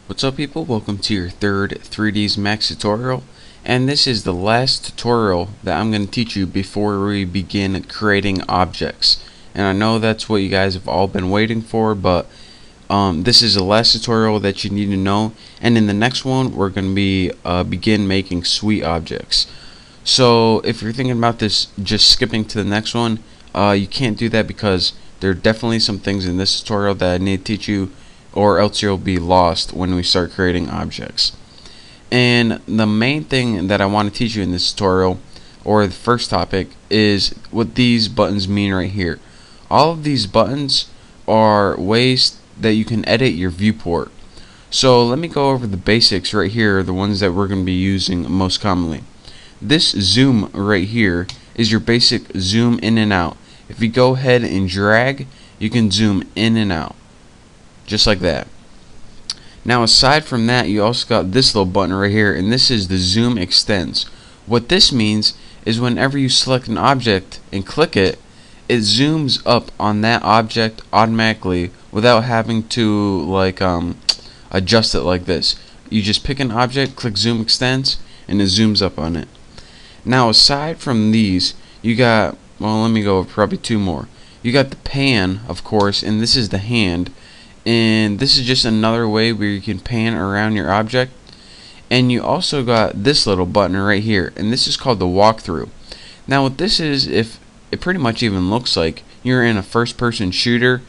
What's up people, welcome to your third 3ds Max tutorial, and this is the last tutorial that I'm going to teach you before we begin creating objects. And I know that's what you guys have all been waiting for, but this is the last tutorial that you need to know, and in the next one we're going to be begin making sweet objects. So if you're thinking about this just skipping to the next one, you can't do that because there are definitely some things in this tutorial that I need to teach you, or else you'll be lost when we start creating objects. And the main thing that I want to teach you in this tutorial, or the first topic, is what these buttons mean right here. All of these buttons are ways that you can edit your viewport. So let me go over the basics right here, the ones that we're going to be using most commonly. This zoom right here is your basic zoom in and out. If you go ahead and drag, you can zoom in and out, just like that. Now aside from that, you also got this little button right here, and this is the zoom extends. What this means is whenever you select an object and click it, it zooms up on that object automatically without having to adjust it like this. You just pick an object, click zoom extends, and it zooms up on it. Now aside from these, you got, well, let me go over probably two more. You got the pan, of course, and this is the hand. And this is just another way where you can pan around your object. And you also got this little button right here, and this is called the walkthrough. Now what this is, if it pretty much even looks like you're in a first-person shooter,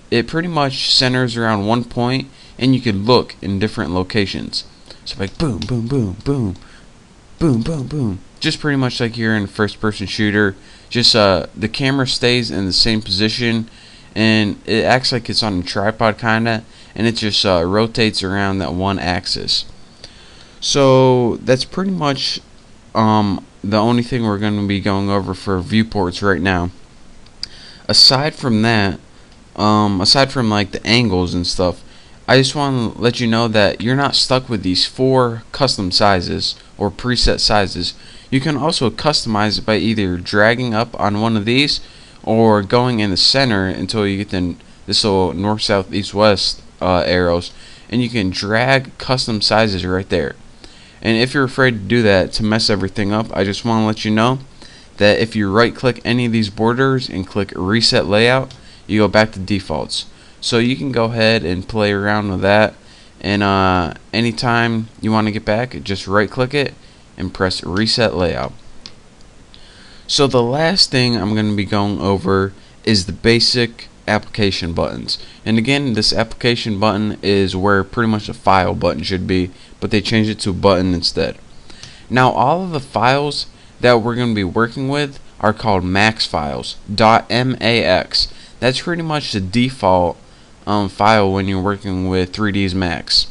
it pretty much centers around one point, and you can look in different locations. So like boom, boom, boom, boom, boom, boom, boom. Just pretty much like you're in a first-person shooter. Just the camera stays in the same position, and it acts like it's on a tripod kinda, and it just rotates around that one axis. So that's pretty much the only thing we're going to be going over for viewports right now. Aside from that, aside from like the angles and stuff, I just want to let you know that you're not stuck with these 4 custom sizes or preset sizes. You can also customize it by either dragging up on one of these or going in the center until you get this little north, south, east, west arrows, and you can drag custom sizes right there. And if you're afraid to do that to mess everything up, I just want to let you know that if you right click any of these borders and click reset layout, you go back to defaults. So you can go ahead and play around with that, and anytime you want to get back, just right click it and press reset layout. So the last thing I'm going to be going over is the basic application buttons. And again, this application button is where pretty much a file button should be, but they changed it to a button instead. Now all of the files that we're going to be working with are called max files, .max. That's pretty much the default file when you're working with 3ds Max.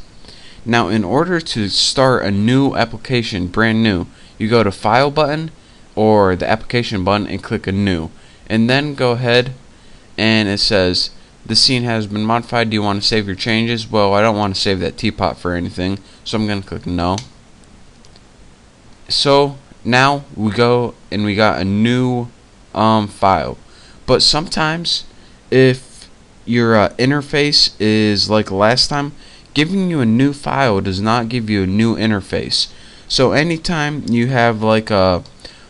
Now in order to start a new application, brand new, you go to file button or the application button and click a new, and then go ahead and it says the scene has been modified. Do you want to save your changes? Well, I don't want to save that teapot for anything, so I'm going to click no. So now we go and we got a new file. But sometimes if your interface is like last time, giving you a new file does not give you a new interface. So anytime you have like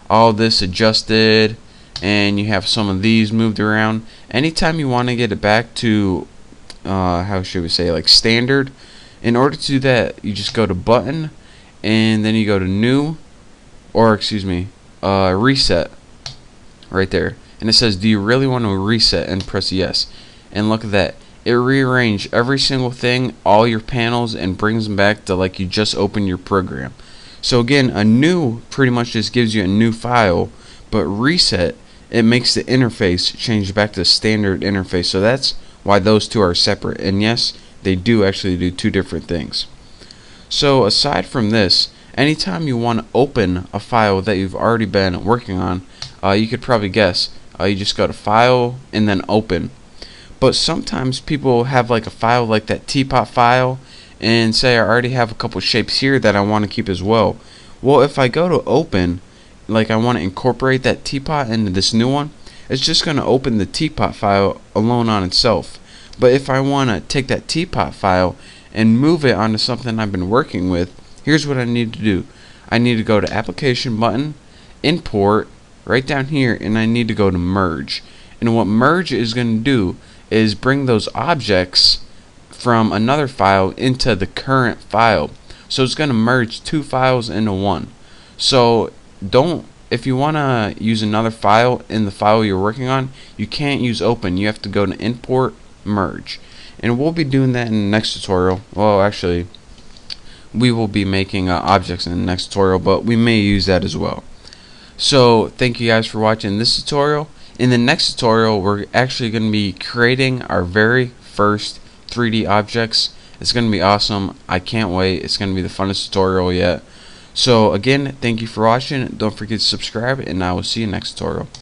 all this adjusted and you have some of these moved around, anytime you want to get it back to how should we say, like standard, in order to do that you just go to button and then you go to new, or excuse me, reset right there, and it says do you really want to reset, and press yes. And look at that, it rearranged every single thing, all your panels, and brings them back to like you just opened your program. So again, a new pretty much just gives you a new file, but reset, it makes the interface change back to the standard interface. So that's why those two are separate, and yes, they do actually do two different things. So aside from this, anytime you want to open a file that you've already been working on, you could probably guess, you just go to file and then open. But sometimes people have like a file like that teapot file and say I already have a couple shapes here that I want to keep as well. Well, if I go to open, like I want to incorporate that teapot into this new one, it's just going to open the teapot file alone on itself. But if I want to take that teapot file and move it onto something I've been working with, here's what I need to do. I need to go to application button, import, right down here, and I need to go to merge. And what merge is going to do is bring those objects from another file into the current file. So it's going to merge two files into one. So if you want to use another file in the file you're working on, you can't use open. You have to go to import, merge. And we'll be doing that in the next tutorial. Well, actually, we will be making objects in the next tutorial, but we may use that as well. So thank you guys for watching this tutorial. In the next tutorial, we're actually going to be creating our very first 3D objects. It's going to be awesome. I can't wait. It's going to be the funnest tutorial yet. So again, thank you for watching. Don't forget to subscribe, and I will see you next tutorial.